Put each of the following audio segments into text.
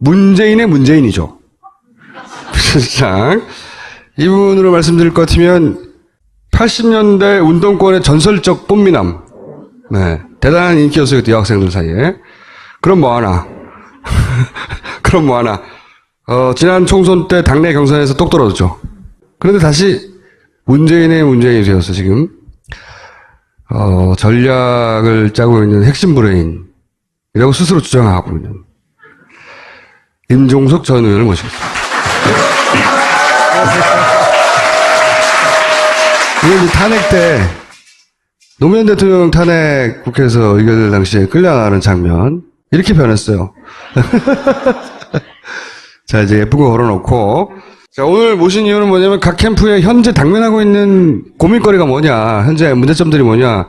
문재인의 문재인이죠. 비서실장. 이분으로 말씀드릴 것 같으면 80년대 운동권의 전설적 뽐미남. 네. 대단한 인기였어요. 그때 여학생들 사이에. 그럼 뭐하나. 그럼 뭐하나. 지난 총선 때 당내 경선에서 똑 떨어졌죠. 그런데 다시 문재인의 문재인이 되어서 지금, 전략을 짜고 있는 핵심 브레인이라고 스스로 주장하고 있는 임종석 전 의원을 모시겠습니다. 이게 탄핵 때, 노무현 대통령 탄핵 국회에서 의결될 당시에 끌려나가는 장면, 이렇게 변했어요. 자, 이제 예쁜 거 걸어놓고. 자, 오늘 모신 이유는 뭐냐면 각 캠프에 현재 당면하고 있는 고민거리가 뭐냐, 현재 문제점들이 뭐냐,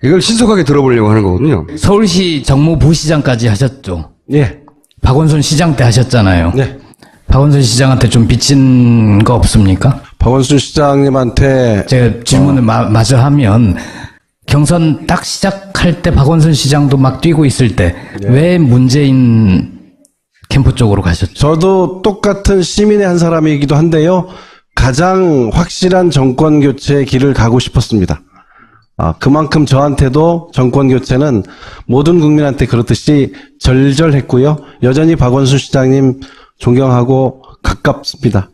이걸 신속하게 들어보려고 하는 거거든요. 서울시 정무부시장까지 하셨죠? 예. 박원순 시장 때 하셨잖아요. 네. 박원순 시장한테 좀 빚진 거 없습니까? 박원순 시장님한테 제가 질문을 마저 하면 경선 딱 시작할 때 박원순 시장도 막 뛰고 있을 때 왜 문재인 캠프 쪽으로 가셨죠? 저도 똑같은 시민의 한 사람이기도 한데요. 가장 확실한 정권 교체의 길을 가고 싶었습니다. 그만큼 저한테도 정권 교체는 모든 국민한테 그렇듯이 절절했고요. 여전히 박원순 시장님 존경하고 가깝습니다.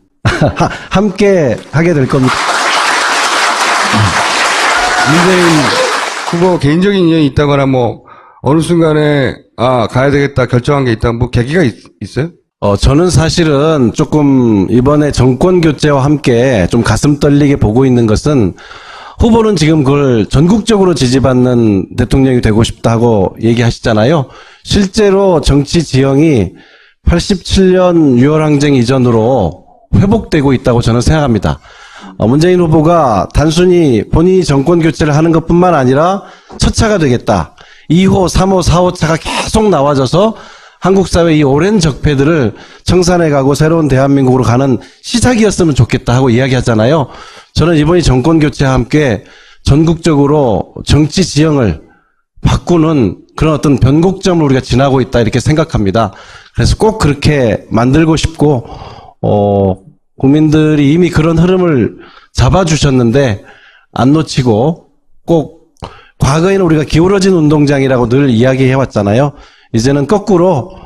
함께 하게 될 겁니다. 문재인 후보 개인적인 인연이 있다거나 뭐 어느 순간에 가야 되겠다 결정한 게 있다 뭐 계기가 있어요? 저는 사실은 조금 이번에 정권 교체와 함께 좀 가슴 떨리게 보고 있는 것은 후보는 지금 그걸 전국적으로 지지받는 대통령이 되고 싶다고 얘기하시잖아요. 실제로 정치 지형이 87년 6월 항쟁 이전으로 회복되고 있다고 저는 생각합니다. 문재인 후보가 단순히 본인이 정권 교체를 하는 것뿐만 아니라 첫 차가 되겠다. 2호, 3호, 4호 차가 계속 나와져서 한국 사회 이 오랜 적폐들을 청산해가고 새로운 대한민국으로 가는 시작이었으면 좋겠다 하고 이야기하잖아요. 저는 이번이 정권 교체와 함께 전국적으로 정치 지형을 바꾸는 그런 어떤 변곡점을 우리가 지나고 있다 이렇게 생각합니다. 그래서 꼭 그렇게 만들고 싶고 국민들이 이미 그런 흐름을 잡아주셨는데 안 놓치고 꼭 과거에는 우리가 기울어진 운동장이라고 늘 이야기해왔잖아요. 이제는 거꾸로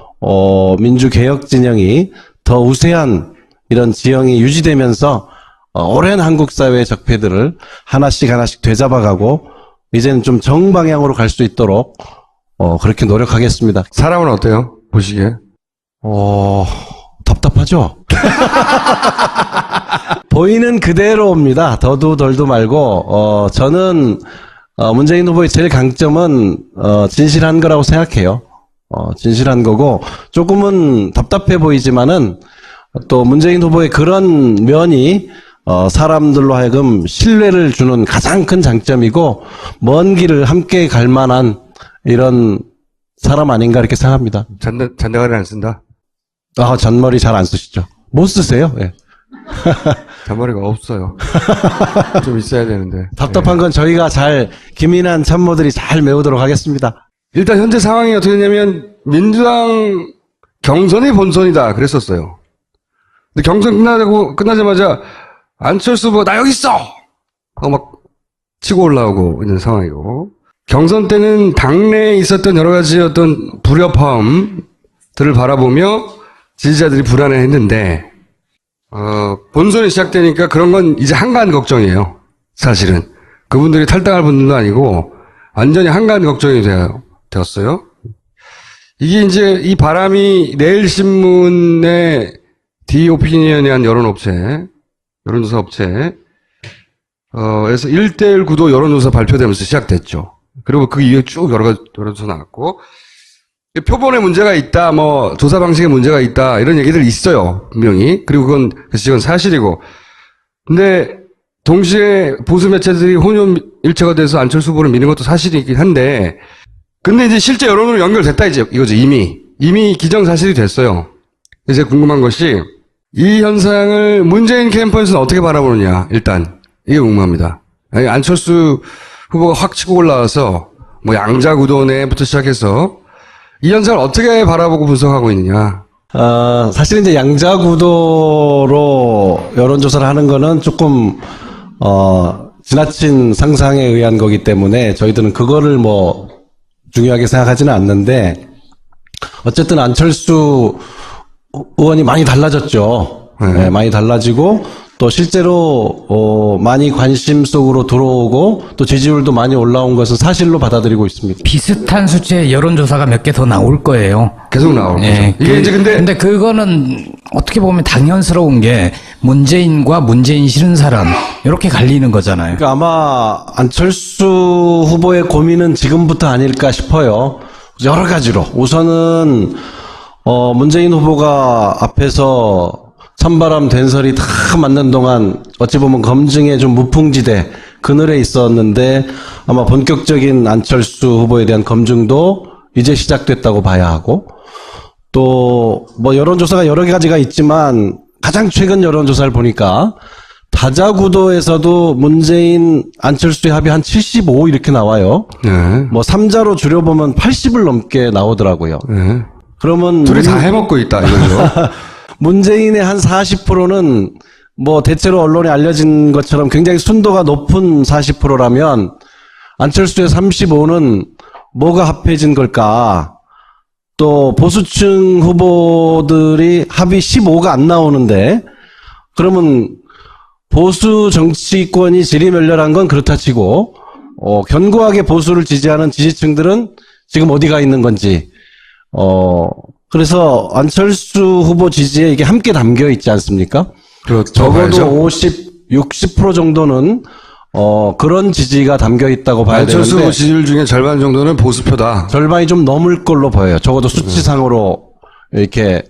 민주개혁 진영이 더 우세한 이런 지형이 유지되면서 오랜 한국 사회의 적폐들을 하나씩 하나씩 되잡아가고 이제는 좀 정방향으로 갈 수 있도록 그렇게 노력하겠습니다. 사람은 어때요? 보시기에? 답답하죠? 보이는 그대로입니다. 더도 덜도 말고 저는 문재인 후보의 제일 강점은 진실한 거라고 생각해요. 진실한 거고 조금은 답답해 보이지만은 또 문재인 후보의 그런 면이 사람들로 하여금 신뢰를 주는 가장 큰 장점이고 먼 길을 함께 갈 만한 이런 사람 아닌가 이렇게 생각합니다. 잔대가리 안 쓴다? 잔머리 잘 안 쓰시죠? 못 쓰세요? 예. 잔머리가 없어요. 좀 있어야 되는데. 답답한 건 저희가 잘 기민한 참모들이 잘 메우도록 하겠습니다. 일단 현재 상황이 어떻게 되냐면 민주당 경선이 본선이다 그랬었어요. 근데 경선 끝나자마자 안철수 후보가 나 여기 있어! 하고 막 치고 올라오고 있는 상황이고 경선 때는 당내에 있었던 여러 가지 어떤 불협화음들을 바라보며 지지자들이 불안해했는데 본선이 시작되니까 그런 건 이제 한가한 걱정이에요. 사실은 그분들이 탈당할 분들도 아니고 완전히 한가한 걱정이 되었어요. 이게 이제 이 바람이 내일신문의 디오피니언에 한 여론조사 업체 에서 1:1 구도 여론조사 발표되면서 시작됐죠. 그리고 그 이후에 쭉 여러 가지 여론조사 나왔고 표본에 문제가 있다, 뭐 조사 방식에 문제가 있다 이런 얘기들이 있어요 분명히. 그리고 그건 사실이고. 근데 동시에 보수 매체들이 혼연일체가 돼서 안철수 후보를 미는 것도 사실이긴 한데, 근데 이제 실제 여론으로 연결됐다 이거죠. 이미 기정사실이 됐어요. 이제 궁금한 것이 이 현상을 문재인 캠프에서는 어떻게 바라보느냐, 일단 이게 궁금합니다. 아니, 안철수 후보가 확 치고 올라와서 뭐 양자구도 내부터 시작해서 이 현상을 어떻게 바라보고 분석하고 있느냐, 사실 이제 양자 구도로 여론조사를 하는 거는 조금, 지나친 상상에 의한 거기 때문에 저희들은 그거를 뭐 중요하게 생각하지는 않는데, 어쨌든 안철수 의원이 많이 달라졌죠. 네, 많이 달라지고, 또 실제로, 많이 관심 속으로 들어오고, 또 지지율도 많이 올라온 것은 사실로 받아들이고 있습니다. 비슷한 수치의 여론조사가 몇 개 더 나올 거예요. 계속 나올 거죠. 이게 이제 근데 그거는 어떻게 보면 당연스러운 게 문재인과 문재인 싫은 사람 이렇게 갈리는 거잖아요. 그러니까 아마 안철수 후보의 고민은 지금부터 아닐까 싶어요. 여러 가지로. 우선은, 문재인 후보가 앞에서 찬바람 된설이 다 맞는 동안 어찌 보면 검증의 좀 무풍지대 그늘에 있었는데 아마 본격적인 안철수 후보에 대한 검증도 이제 시작됐다고 봐야 하고 또 뭐 여론조사가 여러 가지가 있지만 가장 최근 여론조사를 보니까 다자구도에서도 문재인 안철수의 합이 한 75 이렇게 나와요. 네. 뭐 3자로 줄여보면 80을 넘게 나오더라고요. 네. 그러면 둘이 다 해먹고 있다, 이거죠. 문재인의 한 40%는 뭐 대체로 언론에 알려진 것처럼 굉장히 순도가 높은 40%라면 안철수의 35는 뭐가 합해진 걸까? 또 보수층 후보들이 합이 15가 안 나오는데 그러면 보수 정치권이 지리멸렬한 건 그렇다 치고 견고하게 보수를 지지하는 지지층들은 지금 어디가 있는 건지 그래서 안철수 후보 지지에 이게 함께 담겨 있지 않습니까? 그렇죠. 적어도 50, 60% 정도는 그런 지지가 담겨 있다고 봐야 안철수 되는데 후보 지지율 중에 절반 정도는 보수표다. 절반이 좀 넘을 걸로 보여요. 적어도 수치상으로 이렇게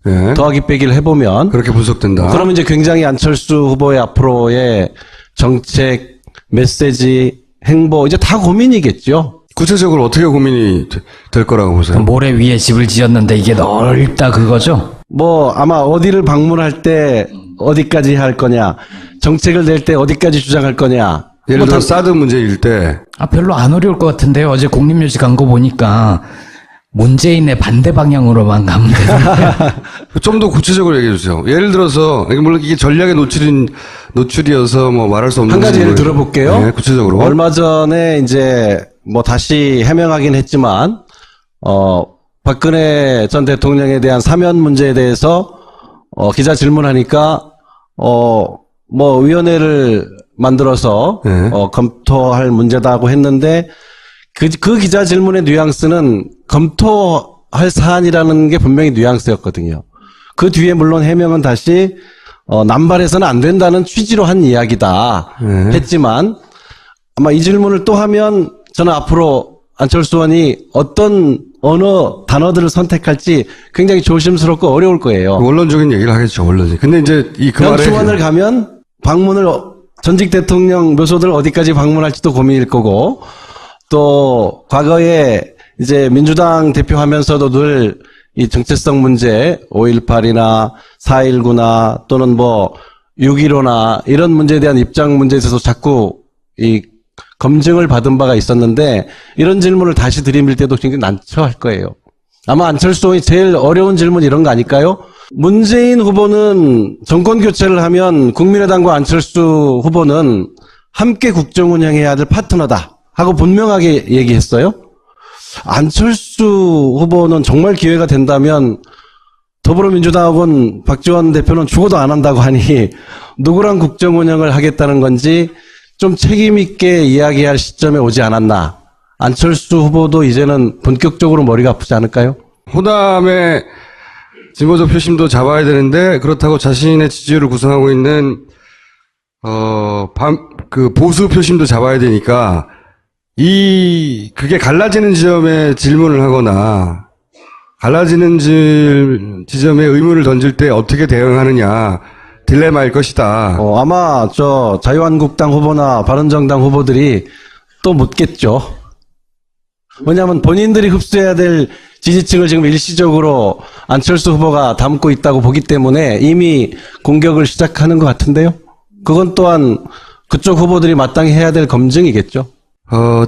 네. 더하기 빼기를 해보면 그렇게 분석된다. 그러면 이제 굉장히 안철수 후보의 앞으로의 정책, 메시지, 행보 이제 다 고민이겠죠. 구체적으로 어떻게 고민이 될 거라고 보세요? 모래 위에 집을 지었는데 이게 넓다 그거죠? 뭐 아마 어디를 방문할 때 어디까지 할 거냐, 정책을 낼 때 어디까지 주장할 거냐. 예를 뭐 들어 다- 사드 문제일 때 별로 안 어려울 것 같은데요. 어제 국립묘지 간 거 보니까 문재인의 반대 방향으로만 가면 되는데. 좀 더 구체적으로 얘기해 주세요. 예를 들어서 이게 물론 이게 전략의 노출이어서 뭐 말할 수 없는 한 가지 예를 부분을- 들어볼게요. 네, 구체적으로. 얼마 전에 이제 뭐 다시 해명하긴 했지만 박근혜 전 대통령에 대한 사면 문제에 대해서 기자 질문하니까 뭐 위원회를 만들어서 네. 검토할 문제다고 했는데 그 기자 질문의 뉘앙스는 검토할 사안이라는 게 분명히 뉘앙스였거든요. 그 뒤에 물론 해명은 다시 남발해서는 안 된다는 취지로 한 이야기다 네. 했지만 아마 이 질문을 또 하면 저는 앞으로 안철수 의원이 어떤 언어 단어들을 선택할지 굉장히 조심스럽고 어려울 거예요. 원론적인 얘기를 하겠죠, 원론이. 근데 이제 그 말에 현충원을 가면 방문을 전직 대통령 묘소들 어디까지 방문할지도 고민일 거고 또 과거에 이제 민주당 대표하면서도 늘 이 정체성 문제 5.18이나 4.19나 또는 뭐 6.15나 이런 문제에 대한 입장 문제에 있어서 자꾸 이 검증을 받은 바가 있었는데 이런 질문을 다시 들이밀 때도 굉장히 난처할 거예요. 아마 안철수 의원이 제일 어려운 질문 이런 거 아닐까요? 문재인 후보는 정권 교체를 하면 국민의당과 안철수 후보는 함께 국정 운영해야 될 파트너다 하고 분명하게 얘기했어요. 안철수 후보는 정말 기회가 된다면 더불어민주당하고는 박지원 대표는 죽어도 안 한다고 하니 누구랑 국정 운영을 하겠다는 건지 좀 책임 있게 이야기할 시점에 오지 않았나. 안철수 후보도 이제는 본격적으로 머리가 아프지 않을까요? 호남의 진보적 표심도 잡아야 되는데 그렇다고 자신의 지지율을 구성하고 있는 그 보수 표심도 잡아야 되니까 그게 갈라지는 지점에 질문을 하거나 갈라지는 지점에 의문을 던질 때 어떻게 대응하느냐 딜레마일 것이다. 아마 자유한국당 후보나 바른정당 후보들이 또 묻겠죠. 왜냐하면 본인들이 흡수해야 될 지지층을 지금 일시적으로 안철수 후보가 담고 있다고 보기 때문에 이미 공격을 시작하는 것 같은데요. 그건 또한 그쪽 후보들이 마땅히 해야 될 검증이겠죠.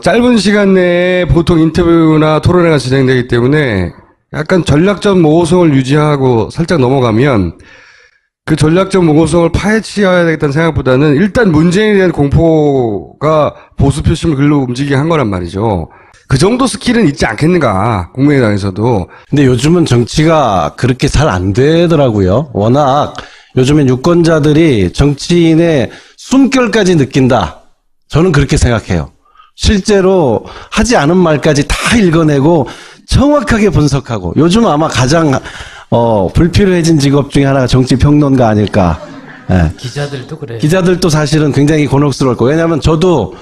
짧은 시간 내에 보통 인터뷰나 토론회가 진행되기 때문에 약간 전략적 모호성을 유지하고 살짝 넘어가면 그 전략적 모호성을 파헤쳐야 되겠다는 생각보다는 일단 문재인에 대한 공포가 보수 표심을 글로 움직이게 한 거란 말이죠. 그 정도 스킬은 있지 않겠는가, 국민의당에서도. 근데 요즘은 정치가 그렇게 잘 안 되더라고요. 워낙 요즘엔 유권자들이 정치인의 숨결까지 느낀다. 저는 그렇게 생각해요. 실제로 하지 않은 말까지 다 읽어내고 정확하게 분석하고, 요즘 아마 가장 불필요해진 직업 중에 하나가 정치평론가 아닐까. 예. 기자들도 그래요. 기자들도 사실은 굉장히 곤혹스러울 거예요. 왜냐하면 저도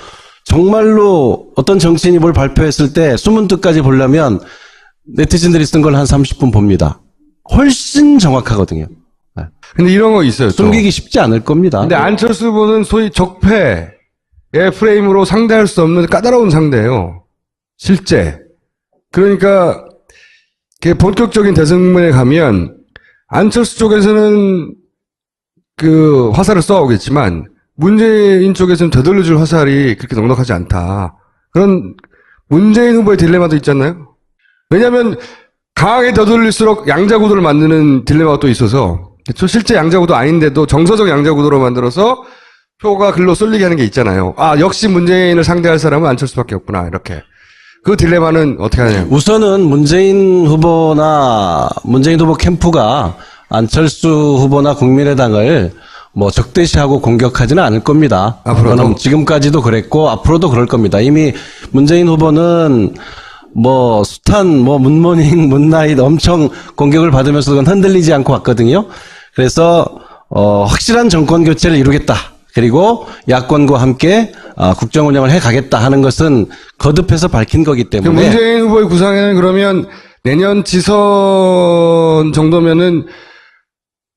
정말로 어떤 정치인이 뭘 발표했을 때 숨은 뜻까지 보려면 네티즌들이 쓴 걸 한 30분 봅니다. 훨씬 정확하거든요. 예. 근데 이런 거 있어요. 또. 숨기기 쉽지 않을 겁니다. 근데 안철수 후보는 소위 적폐의 프레임으로 상대할 수 없는 까다로운 상대예요. 실제. 그러니까 본격적인 대선에 가면 안철수 쪽에서는 그 화살을 쏘아오겠지만 문재인 쪽에서는 되돌려줄 화살이 그렇게 넉넉하지 않다. 그런 문재인 후보의 딜레마도 있잖아요. 왜냐하면 강하게 되돌릴수록 양자구도를 만드는 딜레마가 또 있어서, 그렇죠? 실제 양자구도 아닌데도 정서적 양자구도로 만들어서 표가 글로 쏠리게 하는 게 있잖아요. 아, 역시 문재인을 상대할 사람은 안철수밖에 없구나, 이렇게. 그 딜레마는 어떻게 하냐고. 우선은 문재인 후보 캠프가 안철수 후보나 국민의당을 뭐 적대시하고 공격하지는 않을 겁니다. 앞으로도? 저는 지금까지도 그랬고 앞으로도 그럴 겁니다. 이미 문재인 후보는 뭐 숱한 문모닝, 문나잇 엄청 공격을 받으면서 그건 흔들리지 않고 왔거든요. 그래서 확실한 정권 교체를 이루겠다. 그리고 야권과 함께 국정 운영을 해가겠다 하는 것은 거듭해서 밝힌 거기 때문에. 문재인 후보의 구상에는 그러면 내년 지선 정도면은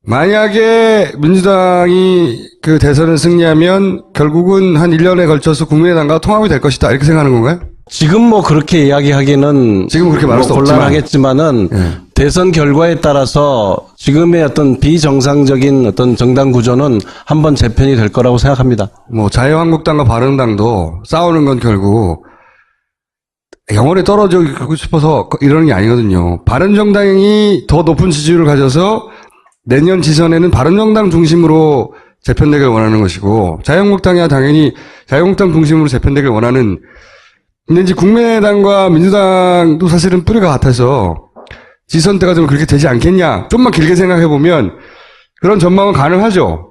만약에 민주당이 그 대선을 승리하면 결국은 한 1년에 걸쳐서 국민의당과 통합이 될 것이다, 이렇게 생각하는 건가요? 지금 뭐 그렇게 이야기하기는 지금 그렇게 말할 수 없지만. 곤란하겠지만은 예. 대선 결과에 따라서 지금의 어떤 비정상적인 어떤 정당 구조는 한번 재편이 될 거라고 생각합니다. 뭐 자유한국당과 바른당도 싸우는 건 결국 영원히 떨어지고 싶어서 이러는 게 아니거든요. 바른정당이 더 높은 지지율을 가져서 내년 지선에는 바른정당 중심으로 재편되길 원하는 것이고, 자유한국당이야 당연히 자유한국당 중심으로 재편되길 원하는. 근데 이제 국민의당과 민주당도 사실은 뿌리가 같아서 지선 때가 좀 그렇게 되지 않겠냐. 좀만 길게 생각해보면 그런 전망은 가능하죠.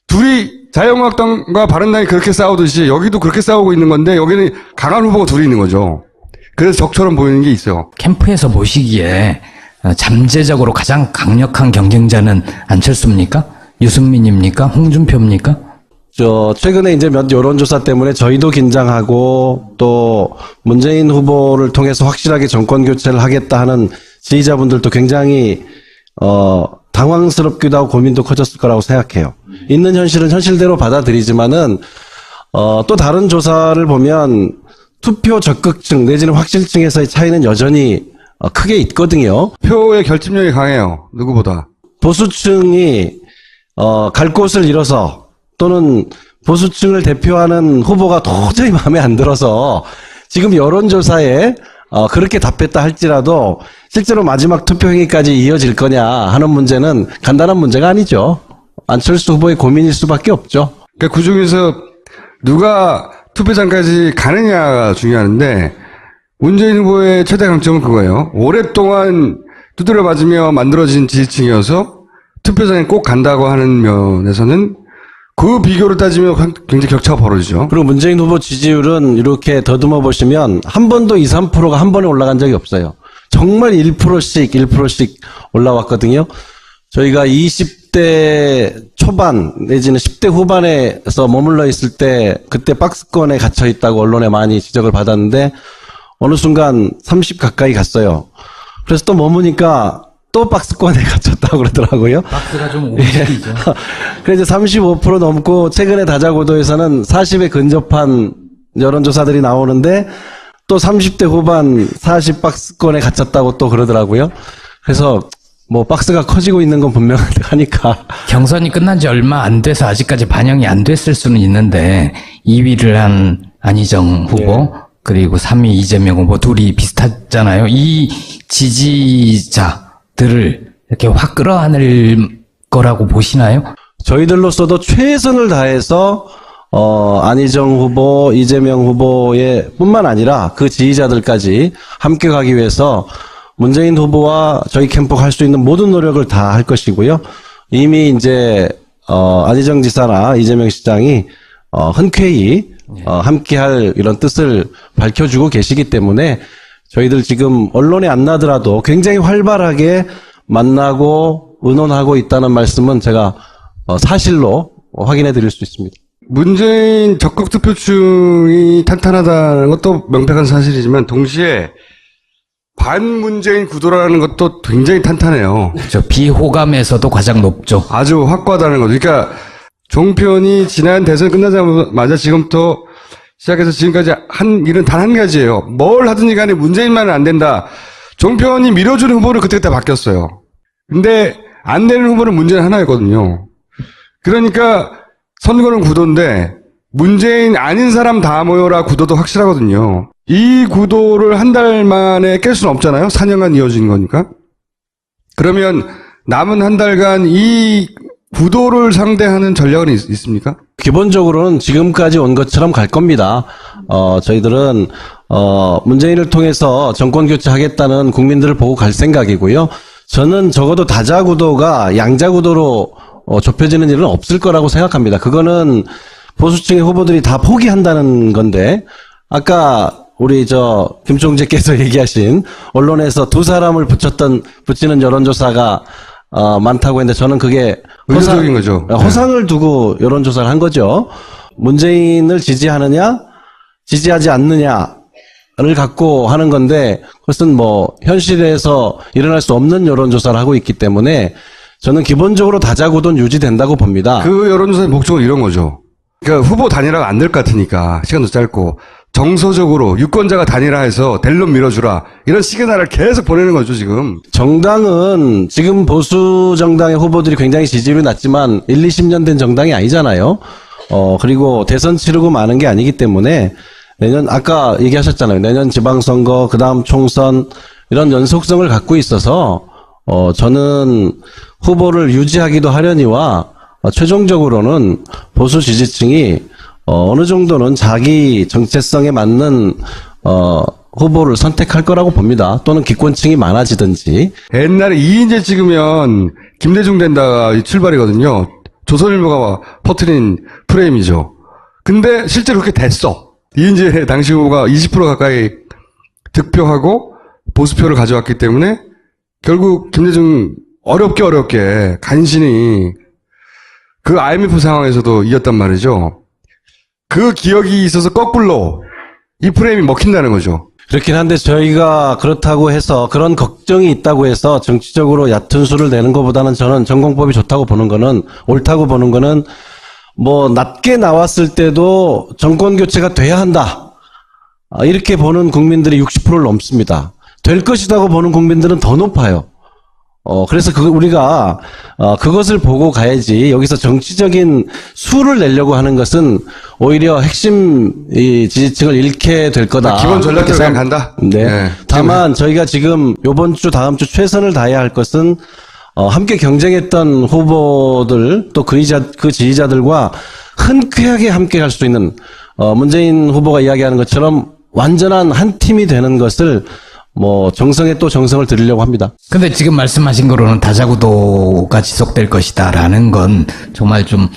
둘이 자유한국당과 바른당이 그렇게 싸우듯이 여기도 그렇게 싸우고 있는 건데, 여기는 강한 후보가 둘이 있는 거죠. 그래서 적처럼 보이는 게 있어요. 캠프에서 보시기에 잠재적으로 가장 강력한 경쟁자는 안철수입니까? 유승민입니까? 홍준표입니까? 최근에 이제 몇 여론조사 때문에 저희도 긴장하고 또 문재인 후보를 통해서 확실하게 정권 교체를 하겠다 하는 지지자분들도 굉장히 당황스럽기도 하고 고민도 커졌을 거라고 생각해요. 있는 현실은 현실대로 받아들이지만은 또 다른 조사를 보면 투표 적극층 내지는 확실층에서의 차이는 여전히 크게 있거든요. 표의 결집력이 강해요. 누구보다. 보수층이 갈 곳을 잃어서 또는 보수층을 대표하는 후보가 도저히 마음에 안 들어서 지금 여론조사에 그렇게 답했다 할지라도 실제로 마지막 투표 행위까지 이어질 거냐 하는 문제는 간단한 문제가 아니죠. 안철수 후보의 고민일 수밖에 없죠. 그러니까 그 중에서 누가 투표장까지 가느냐가 중요한데, 문재인 후보의 최대 강점은 그거예요. 오랫동안 두드려 맞으며 만들어진 지지층이어서 투표장에 꼭 간다고 하는 면에서는 그 비교를 따지면 굉장히 격차가 벌어지죠. 그리고 문재인 후보 지지율은 이렇게 더듬어 보시면 한 번도 2, 3%가 한 번에 올라간 적이 없어요. 정말 1%씩 올라왔거든요. 저희가 20대 초반 내지는 10대 후반에서 머물러 있을 때 그때 박스권에 갇혀 있다고 언론에 많이 지적을 받았는데 어느 순간 30 가까이 갔어요. 그래서 또 머무니까 또 박스권에 갇혔다고 그러더라고요. 박스가 좀 움직이죠. 그래서 35% 넘고 최근에 다자고도에서는 40에 근접한 여론조사들이 나오는데 또 30대 후반 40 박스권에 갇혔다고 또 그러더라고요. 그래서 뭐 박스가 커지고 있는 건 분명하니까. 경선이 끝난 지 얼마 안 돼서 아직까지 반영이 안 됐을 수는 있는데 2위를 한 안희정 후보, 그리고 3위 이재명 후보 둘이 비슷하잖아요. 이 지지자들을 이렇게 확 끌어안을 거라고 보시나요? 저희들로서도 최선을 다해서 안희정 후보, 이재명 후보의 뿐만 아니라 그 지지자들까지 함께 가기 위해서 문재인 후보와 저희 캠프가 할 수 있는 모든 노력을 다 할 것이고요. 이미 이제 안희정 지사나 이재명 시장이 흔쾌히 함께할 이런 뜻을 밝혀주고 계시기 때문에 저희들 지금 언론에 안 나더라도 굉장히 활발하게 만나고 의논하고 있다는 말씀은 제가 사실로 확인해 드릴 수 있습니다. 문재인 적극 투표층이 탄탄하다는 것도 명백한 사실이지만 동시에 반문재인 구도라는 것도 굉장히 탄탄해요. 그렇죠. 비호감에서도 가장 높죠. 아주 확고하다는 거죠. 그러니까 종편이 지난 대선 끝나자마자 지금부터 시작해서 지금까지 한 일은 단 한 가지예요. 뭘 하든지 간에 문재인만은 안 된다. 종편이 밀어주는 후보를 그때그때 바뀌었어요. 근데 안 되는 후보는 문재인 하나였거든요. 그러니까 선거는 구도인데 문재인 아닌 사람 다 모여라 구도도 확실하거든요. 이 구도를 한 달 만에 깰 수는 없잖아요. 4년간 이어진 거니까. 그러면 남은 한 달간 이 구도를 상대하는 전략은 있습니까? 기본적으로는 지금까지 온 것처럼 갈 겁니다. 저희들은 문재인을 통해서 정권 교체하겠다는 국민들을 보고 갈 생각이고요. 저는 적어도 다자구도가 양자구도로 좁혀지는 일은 없을 거라고 생각합니다. 그거는 보수층의 후보들이 다 포기한다는 건데, 아까 우리 김총재께서 얘기하신 언론에서 두 사람을 붙이는 여론조사가 많다고 했는데 저는 그게 의도적인 거죠. 허상을 두고 여론조사를 한 거죠. 문재인을 지지하느냐, 지지하지 않느냐를 갖고 하는 건데 그것은 현실에서 일어날 수 없는 여론조사를 하고 있기 때문에 저는 기본적으로 다자구도는 유지된다고 봅니다. 그 여론조사의 목적은 이런 거죠. 그러니까 후보 단일화가 안 될 것 같으니까 시간도 짧고 정서적으로 유권자가 단일화해서 델론 밀어주라 이런 시그널을 계속 보내는 거죠 지금. 정당은 지금 보수 정당의 후보들이 굉장히 지지율이 낮지만 1, 20년 된 정당이 아니잖아요. 그리고 대선 치르고 마는 게 아니기 때문에 내년 아까 얘기하셨잖아요. 내년 지방선거 그다음 총선 이런 연속성을 갖고 있어서 저는 후보를 유지하기도 하려니와 최종적으로는 보수 지지층이 어느 정도는 자기 정체성에 맞는 후보를 선택할 거라고 봅니다. 또는 기권층이 많아지든지. 옛날에 이인재 찍으면 김대중 된다가 출발이거든요. 조선일보가 퍼뜨린 프레임이죠. 근데 실제로 그렇게 됐어. 이인재 당시 후보가 20% 가까이 득표하고 보수표를 가져왔기 때문에 결국 김대중 어렵게 간신히 그 IMF 상황에서도 이겼단 말이죠. 그 기억이 있어서 거꾸로 이 프레임이 먹힌다는 거죠. 그렇긴 한데 저희가 그렇다고 해서 그런 걱정이 있다고 해서 정치적으로 얕은 수를 내는 것보다는 저는 전공법이 좋다고 보는 거는 옳다고 보는 거는 낮게 나왔을 때도 정권 교체가 돼야 한다. 이렇게 보는 국민들이 60%를 넘습니다. 될 것이라고 보는 국민들은 더 높아요. 그래서 우리가 그것을 보고 가야지 여기서 정치적인 수를 내려고 하는 것은 오히려 핵심 이 지지층을 잃게 될 거다. 기본 전략대로 그냥 간다. 네. 네. 다만 저희가 지금 요번 주 다음 주 최선을 다해야 할 것은 함께 경쟁했던 후보들 또 그 지지자들과 흔쾌하게 함께 갈 수 있는 문재인 후보가 이야기하는 것처럼 완전한 한 팀이 되는 것을 정성에 또 정성을 들이려고 합니다. 근데 지금 말씀하신 거로는 다자구도가 지속될 것이다라는 건 정말 좀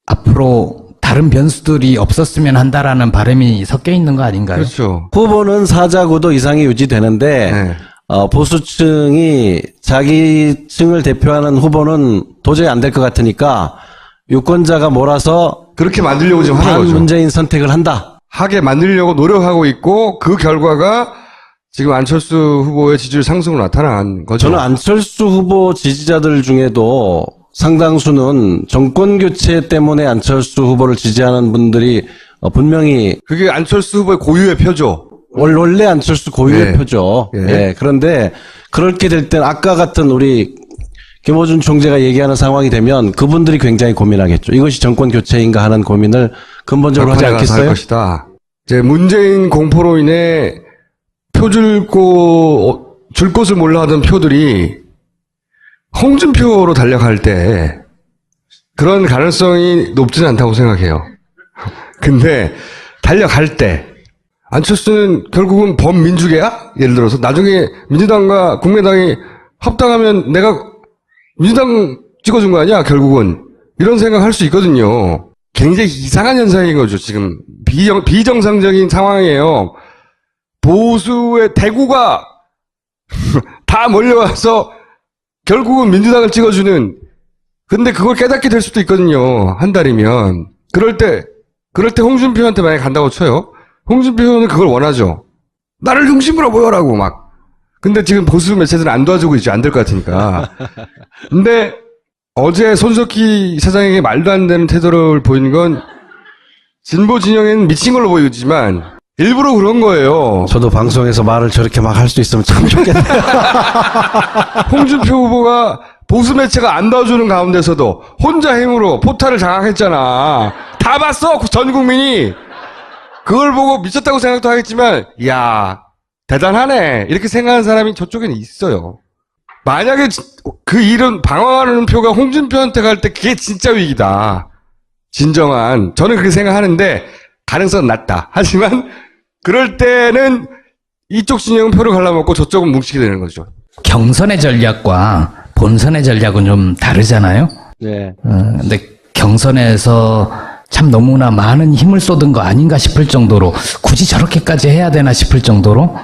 앞으로 다른 변수들이 없었으면 한다라는 바람이 섞여 있는 거 아닌가요? 그렇죠. 후보는 사자구도 이상이 유지되는데 네. 보수층이 자기 층을 대표하는 후보는 도저히 안 될 것 같으니까 유권자가 몰아서 그렇게 만들려고 지금 하는 거죠. 반문재인 선택을 한다. 하게 만들려고 노력하고 있고 그 결과가 지금 안철수 후보의 지지율 상승으로 나타난 거죠. 저는 안철수 후보 지지자들 중에도 상당수는 정권 교체 때문에 안철수 후보를 지지하는 분들이 분명히 그게 안철수 후보의 고유의 표죠. 원래 안철수 고유의 예. 표죠. 예. 예. 그런데 그렇게 될 땐 아까 같은 우리 김어준 총재가 얘기하는 상황이 되면 그분들이 굉장히 고민하겠죠. 이것이 정권 교체인가 하는 고민을 근본적으로 하지 막판에 가서 할 않겠어요? 것이다. 이제 문재인 공포로 인해 줄 곳을 몰라 하던 표들이 홍준표로 달려갈 때 그런 가능성이 높지는 않다고 생각해요. 근데 달려갈 때 안철수는 결국은 범민주계야? 예를 들어서 나중에 민주당과 국민의당이 합당하면 내가 민주당 찍어준 거 아니야? 결국은 이런 생각할 수 있거든요. 굉장히 이상한 현상인 거죠. 지금 비정상적인 상황이에요. 보수의 대구가 다 몰려와서 결국은 민주당을 찍어주는, 근데 그걸 깨닫게 될 수도 있거든요. 한 달이면. 그럴 때 홍준표한테 만약에 간다고 쳐요. 홍준표는 그걸 원하죠. 나를 중심으로 모여라고 막. 근데 지금 보수 매체들은 안 도와주고 있죠. 안 될 것 같으니까. 근데 어제 손석희 사장에게 말도 안 되는 태도를 보이는 건 진보 진영에는 미친 걸로 보이지만 일부러 그런 거예요. 저도 방송에서 말을 저렇게 막 할 수 있으면 참 좋겠네요. 홍준표 후보가 보수 매체가 안 도와주는 가운데서도 혼자 힘으로 포탈을 장악했잖아. 다 봤어, 전 국민이. 그걸 보고 미쳤다고 생각도 하겠지만, 이야, 대단하네. 이렇게 생각하는 사람이 저쪽에는 있어요. 만약에 그 일은 방어하는 표가 홍준표한테 갈 때 그게 진짜 위기다. 진정한. 저는 그렇게 생각하는데, 가능성은 낮다. 하지만, 그럴 때는 이쪽 진영은 표를 갈라먹고 저쪽은 뭉치게 되는 거죠. 경선의 전략과 본선의 전략은 좀 다르잖아요. 네. 근데 경선에서 참 너무나 많은 힘을 쏟은 거 아닌가 싶을 정도로 굳이 저렇게까지 해야 되나 싶을 정도로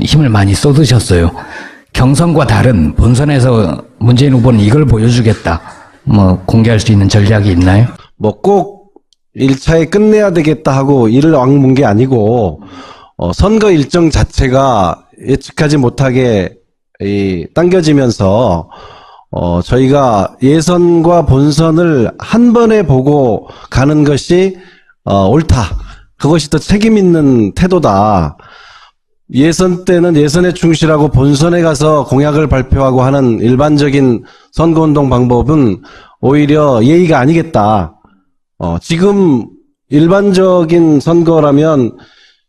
힘을 많이 쏟으셨어요. 경선과 다른 본선에서 문재인 후보는 이걸 보여주겠다. 뭐 공개할 수 있는 전략이 있나요? 뭐 꼭 1차에 끝내야 되겠다 하고 이를 악문 게 아니고 선거 일정 자체가 예측하지 못하게 당겨지면서 저희가 예선과 본선을 한 번에 보고 가는 것이 옳다. 그것이 더 책임 있는 태도다. 예선 때는 예선에 충실하고 본선에 가서 공약을 발표하고 하는 일반적인 선거운동 방법은 오히려 예의가 아니겠다. 지금 일반적인 선거라면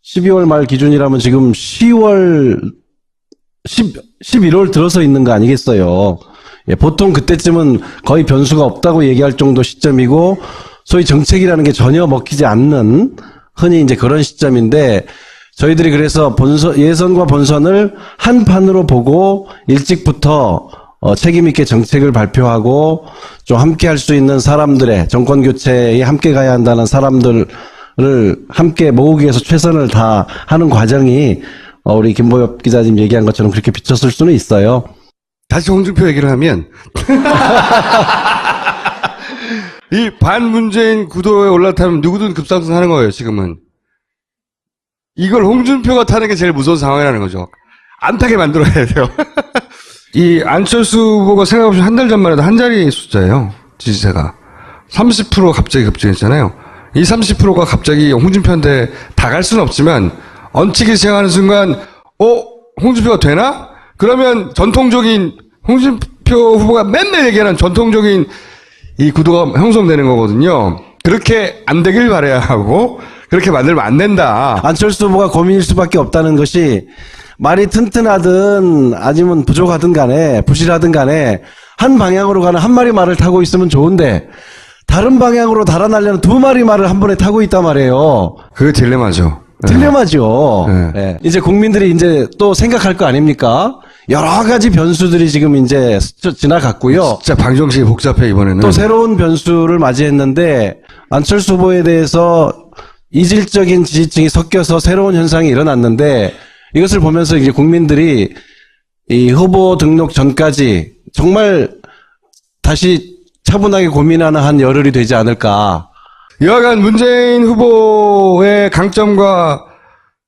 12월 말 기준이라면 지금 11월 들어서 있는 거 아니겠어요? 예, 보통 그때쯤은 거의 변수가 없다고 얘기할 정도 시점이고, 소위 정책이라는 게 전혀 먹히지 않는, 흔히 이제 그런 시점인데, 저희들이 그래서 예선과 본선을 한 판으로 보고, 일찍부터 책임있게 정책을 발표하고, 좀 함께 할 수 있는 사람들의, 정권교체에 함께 가야 한다는 사람들을 함께 모으기 위해서 최선을 다하는 과정이, 우리 김보엽 기자님 얘기한 것처럼 그렇게 비쳤을 수는 있어요. 다시 홍준표 얘기를 하면 이 반문재인 구도에 올라타면 누구든 급상승하는 거예요. 지금은 이걸 홍준표가 타는 게 제일 무서운 상황이라는 거죠. 안 타게 만들어야 돼요. 이 안철수 후보가 생각 없이 한 달 전만 해도 한 자리 숫자예요. 지지세가 30% 갑자기 급증했잖아요. 이 30%가 갑자기 홍준표한테 다 갈 수는 없지만 얹히기 시작하는 순간 홍준표가 되나? 그러면 전통적인 홍준표 후보가 맨날 얘기하는 전통적인 이 구도가 형성되는 거거든요. 그렇게 안 되길 바라야 하고 그렇게 만들면 안 된다. 안철수 후보가 고민일 수밖에 없다는 것이 말이 튼튼하든 아니면 부족하든 간에 부실하든 간에 한 방향으로 가는 한 마리 말을 타고 있으면 좋은데 다른 방향으로 달아나려는 두 마리 말을 한 번에 타고 있단 말이에요. 그게 딜레마죠. 딜레마죠. 네. 네. 이제 국민들이 이제 또 생각할 거 아닙니까? 여러 가지 변수들이 지금 이제 지나갔고요. 진짜 방정식이 복잡해 이번에는. 또 새로운 변수를 맞이했는데 안철수 후보에 대해서 이질적인 지지층이 섞여서 새로운 현상이 일어났는데 이것을 보면서 이제 국민들이 이 후보 등록 전까지 정말 다시 차분하게 고민하는 한 열흘이 되지 않을까. 여하간 문재인 후보의 강점과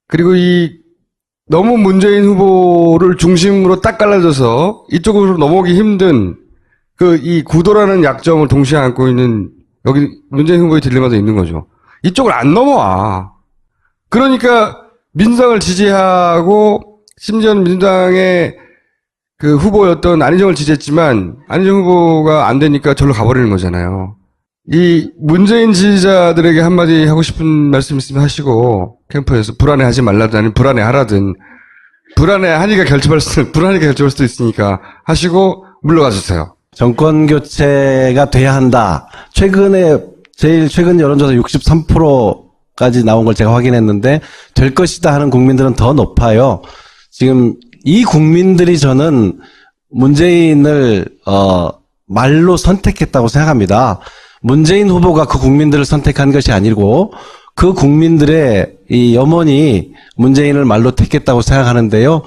그리고 이 너무 문재인 후보를 중심으로 딱 갈라져서 이쪽으로 넘어오기 힘든 그 이 구도라는 약점을 동시에 안고 있는 여기 문재인 후보의 딜레마도 있는 거죠. 이쪽을 안 넘어와. 그러니까 민주당을 지지하고 심지어는 민주당의 그 후보였던 안희정을 지지했지만 안희정 후보가 안 되니까 절로 가버리는 거잖아요. 이 문재인 지지자들에게 한마디 하고 싶은 말씀 있으면 하시고, 캠프에서 불안해하지 말라든 아니면 불안해하라든, 불안해하니까 불안하니까 결집할 수도 있으니까 하시고 물러가 주세요. 정권 교체가 돼야 한다. 제일 최근 여론조사 63%까지 나온 걸 제가 확인했는데 될 것이다 하는 국민들은 더 높아요. 지금 이 국민들이 저는 문재인을 말로 선택했다고 생각합니다. 문재인 후보가 그 국민들을 선택한 것이 아니고 그 국민들의 이 염원이 문재인을 말로 택했다고 생각하는데요.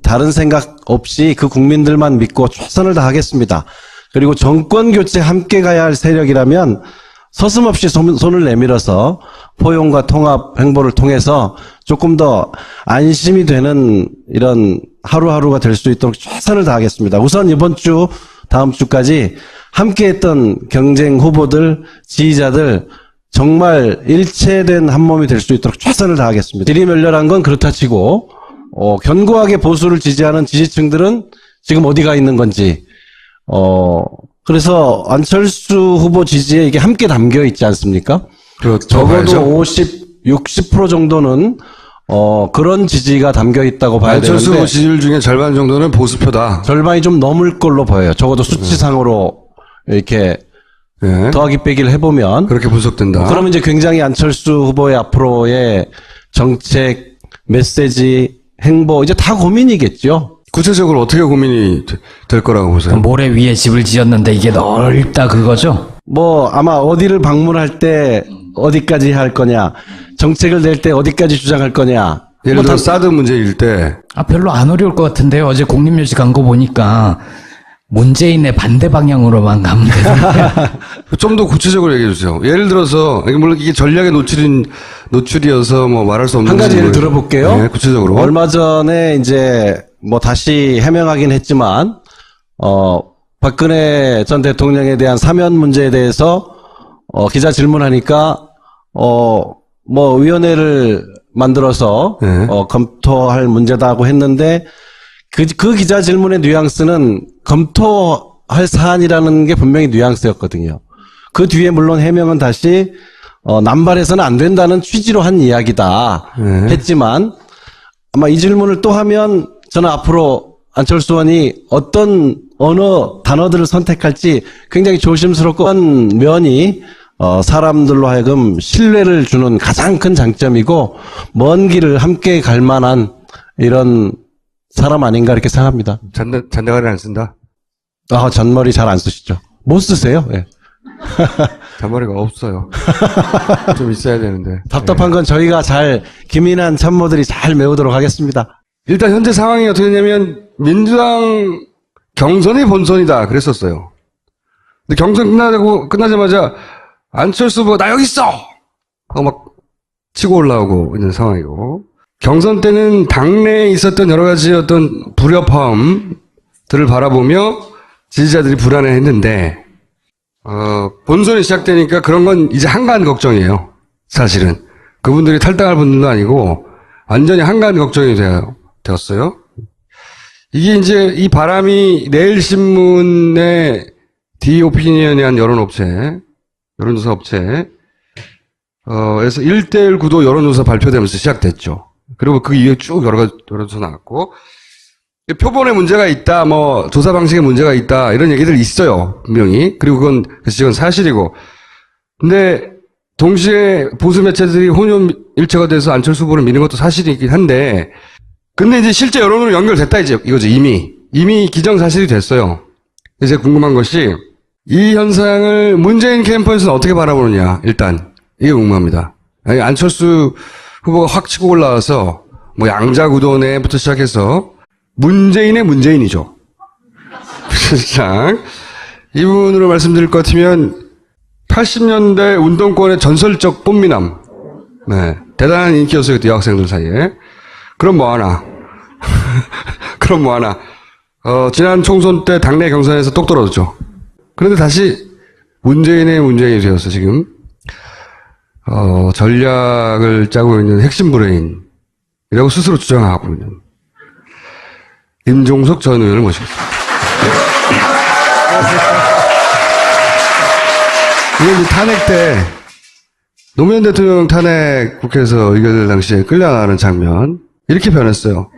다른 생각 없이 그 국민들만 믿고 최선을 다하겠습니다. 그리고 정권 교체 함께 가야 할 세력이라면 서슴없이 손을 내밀어서 포용과 통합 행보를 통해서 조금 더 안심이 되는 이런 하루하루가 될 수 있도록 최선을 다하겠습니다. 우선 이번 주, 다음 주까지 함께했던 경쟁 후보들, 지지자들 정말 일체된 한 몸이 될 수 있도록 최선을 다하겠습니다. 들이멸렬한 건 그렇다 치고 견고하게 보수를 지지하는 지지층들은 지금 어디가 있는 건지 그래서 안철수 후보 지지에 이게 함께 담겨 있지 않습니까? 적어도 50, 60% 정도는 그런 지지가 담겨 있다고 봐야 안철수 되는데 후보 지지율 중에 절반 정도는 보수표다. 절반이 좀 넘을 걸로 보여요. 적어도 수치상으로 이렇게 네. 더하기 빼기를 해보면 그렇게 분석된다. 그러면 이제 굉장히 안철수 후보의 앞으로의 정책, 메시지, 행보 이제 다 고민이겠죠. 구체적으로 어떻게 고민이 될 거라고 보세요? 모래 위에 집을 지었는데 이게 넓다 그거죠? 뭐 아마 어디를 방문할 때 어디까지 할 거냐, 정책을 낼 때 어디까지 주장할 거냐. 예를 들어 사드 문제일 때 별로 안 어려울 것 같은데요. 어제 국립뉴스 간 거 보니까 문재인의 반대 방향으로만 가면 되는데. 좀 더 구체적으로 얘기해 주세요. 예를 들어서 물론 이게 전략의 노출이어서 뭐 말할 수 없는 한 가지 예를 부분을- 들어볼게요. 네, 구체적으로. 얼마 전에 이제 뭐 다시 해명하긴 했지만 박근혜 전 대통령에 대한 사면 문제에 대해서 기자 질문하니까 뭐 위원회를 만들어서 네. 검토할 문제다고 했는데 그 기자 질문의 뉘앙스는 검토할 사안이라는 게 분명히 뉘앙스였거든요. 그 뒤에 물론 해명은 다시 남발해서는 안 된다는 취지로 한 이야기다 네. 했지만 아마 이 질문을 또 하면 저는 앞으로 안철수 의원이 어떤 언어 단어들을 선택할지 굉장히 조심스럽고 그런 면이 사람들로 하여금 신뢰를 주는 가장 큰 장점이고 먼 길을 함께 갈 만한 이런 사람 아닌가 이렇게 생각합니다. 잔대가리 안 쓴다. 잔머리 잘 안 쓰시죠? 못 쓰세요? 예. 잔머리가 없어요. 좀 있어야 되는데. 답답한 건 저희가 잘 기민한 참모들이 잘 메우도록 하겠습니다. 일단 현재 상황이 어떻게 되냐면 민주당 경선이 본선이다 그랬었어요. 근데 경선 끝나자마자 안철수 후보 나 여기 있어! 하고 막 치고 올라오고 있는 상황이고 경선 때는 당내에 있었던 여러 가지 어떤 불협화음들을 바라보며 지지자들이 불안해했는데 본선이 시작되니까 그런 건 이제 한가한 걱정이에요. 사실은 그분들이 탈당할 분들도 아니고 완전히 한가한 걱정이 되었어요. 이게 이제 이 바람이 내일신문의 디오피니언이란 여론조사 업체 에서 1대1 구도 여론조사 발표되면서 시작됐죠. 그리고 그 이후에 쭉 여러 여론조사 나왔고 표본에 문제가 있다, 뭐 조사 방식에 문제가 있다 이런 얘기들이 있어요 분명히. 그리고 그건 사실이고. 근데 동시에 보수 매체들이 혼연일체가 돼서 안철수 후보를 미는 것도 사실이긴 한데, 근데 이제 실제 여론으로 연결됐다 이거죠. 이미 기정사실이 됐어요. 이제 궁금한 것이 이 현상을 문재인 캠프에서는 어떻게 바라보느냐. 일단 이게 궁금합니다. 아니, 안철수 후보가 확 치고 올라와서 뭐 양자구도 내부터 시작해서 문재인의 문재인이죠. 사실상 이분으로 말씀드릴 것 같으면 80년대 운동권의 전설적 꽃미남, 네, 대단한 인기였어요 그때 여학생들 사이에. 그럼 뭐하나 지난 총선 때 당내 경선에서 똑 떨어졌죠. 그런데 다시 문재인의 문재인이 되어서 지금 전략을 짜고 있는 핵심 브레인이라고 스스로 주장하고 있는 임종석 전 의원을 모시겠습니다. 이게 이제 탄핵 때 노무현 대통령 탄핵 국회에서 의결될 당시에 끌려나가는 장면 이렇게 변했어요.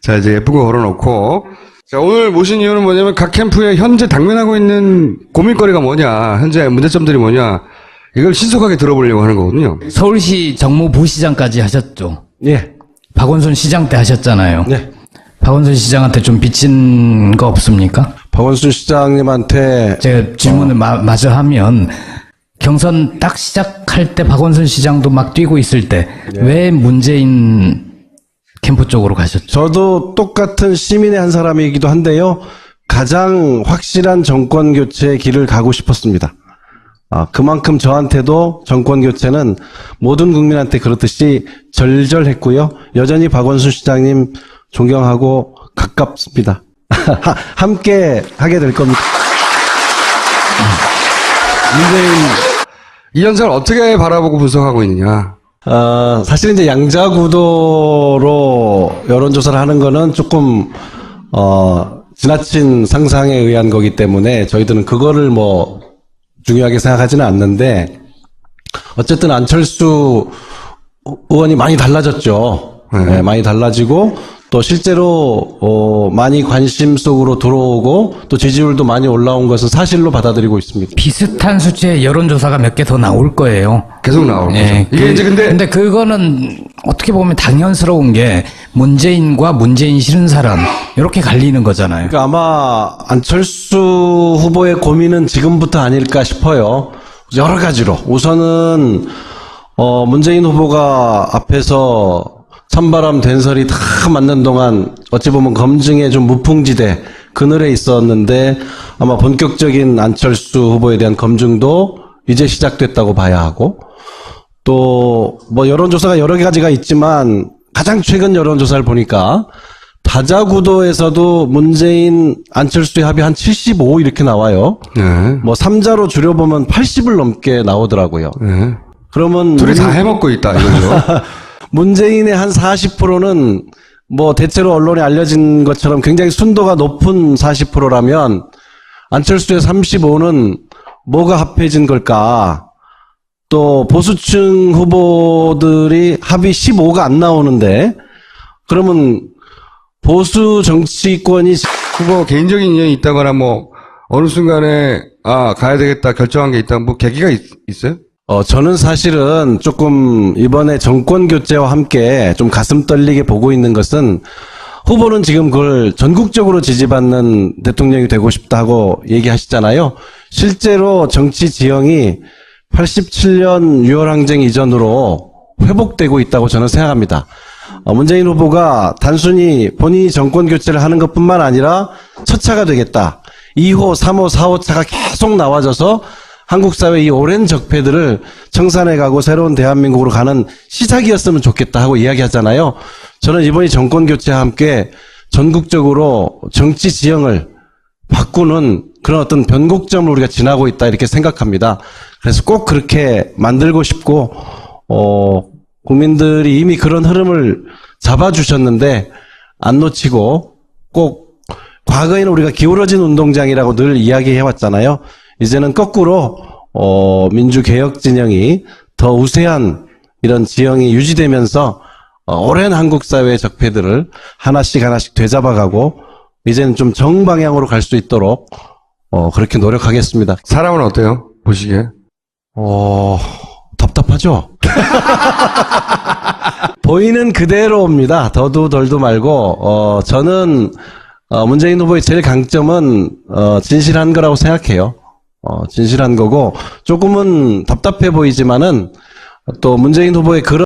자, 이제 예쁜 거 걸어놓고, 자, 오늘 모신 이유는 뭐냐면 각 캠프에 현재 당면하고 있는 고민거리가 뭐냐, 현재 문제점들이 뭐냐, 이걸 신속하게 들어보려고 하는 거거든요. 서울시 정무부시장까지 하셨죠. 예. 박원순 시장 때 하셨잖아요. 네. 박원순 시장한테 좀 빚진 거 없습니까? 박원순 시장님한테 제가 질문을 마저 하면 경선 딱 시작할 때 박원순 시장도 막 뛰고 있을 때 왜 문재인 캠프 쪽으로 가셨죠? 저도 똑같은 시민의 한 사람이기도 한데요. 가장 확실한 정권 교체의 길을 가고 싶었습니다. 그만큼 저한테도 정권 교체는 모든 국민한테 그렇듯이 절절했고요. 여전히 박원순 시장님 존경하고 가깝습니다. 함께 하게 될 겁니다. 문재인 이 현상을 어떻게 바라보고 분석하고 있느냐. 사실 이제 양자구도로 여론조사를 하는 거는 조금, 지나친 상상에 의한 거기 때문에 저희들은 그거를 뭐 중요하게 생각하지는 않는데, 어쨌든 안철수 의원이 많이 달라졌죠. 네, 많이 달라지고, 또 실제로, 많이 관심 속으로 들어오고, 또 지지율도 많이 올라온 것은 사실로 받아들이고 있습니다. 비슷한 수치의 여론조사가 몇 개 더 나올 거예요. 계속 나올 거죠. 이게 이제 근데 그거는 어떻게 보면 당연스러운 게 문재인과 문재인 싫은 사람 이렇게 갈리는 거잖아요. 그러니까 아마 안철수 후보의 고민은 지금부터 아닐까 싶어요. 여러 가지로. 우선은, 문재인 후보가 앞에서 찬바람 된설이 다 맞는 동안 어찌 보면 검증의 좀 무풍지대 그늘에 있었는데 아마 본격적인 안철수 후보에 대한 검증도 이제 시작됐다고 봐야 하고 또 뭐 여론조사가 여러 가지가 있지만 가장 최근 여론조사를 보니까 다자구도에서도 문재인 안철수의 합이 한 75 이렇게 나와요. 네. 뭐 3자로 줄여보면 80을 넘게 나오더라고요. 네. 그러면 둘이 다 해먹고 있다 이거죠. 문재인의 한 40%는 뭐 대체로 언론에 알려진 것처럼 굉장히 순도가 높은 40%라면 안철수의 35는 뭐가 합해진 걸까? 또 보수층 후보들이 합이 15가 안 나오는데 그러면 보수 정치권이 후보 개인적인 인연이 있다거나 뭐 어느 순간에 가야 되겠다 결정한 게 있다 뭐 계기가 있어요? 저는 사실은 조금 이번에 정권 교체와 함께 좀 가슴 떨리게 보고 있는 것은 후보는 지금 그걸 전국적으로 지지받는 대통령이 되고 싶다고 얘기하시잖아요. 실제로 정치 지형이 87년 6월 항쟁 이전으로 회복되고 있다고 저는 생각합니다. 문재인 후보가 단순히 본인이 정권 교체를 하는 것뿐만 아니라 첫 차가 되겠다. 2호, 3호, 4호 차가 계속 나와져서 한국 사회 이 오랜 적폐들을 청산해 가고 새로운 대한민국으로 가는 시작이었으면 좋겠다 하고 이야기하잖아요. 저는 이번이 정권 교체와 함께 전국적으로 정치 지형을 바꾸는 그런 어떤 변곡점을 우리가 지나고 있다 이렇게 생각합니다. 그래서 꼭 그렇게 만들고 싶고 국민들이 이미 그런 흐름을 잡아주셨는데 안 놓치고 꼭 과거에는 우리가 기울어진 운동장이라고 늘 이야기해왔잖아요. 이제는 거꾸로 민주개혁 진영이 더 우세한 이런 지형이 유지되면서 오랜 한국 사회의 적폐들을 하나씩 되잡아가고 이제는 좀 정방향으로 갈 수 있도록 그렇게 노력하겠습니다. 사람은 어때요? 보시기에? 답답하죠? 보이는 그대로입니다. 더도 덜도 말고 저는 문재인 후보의 제일 강점은 진실한 거라고 생각해요. 진실한 거고 조금은 답답해 보이지만은 또 문재인 후보의 그런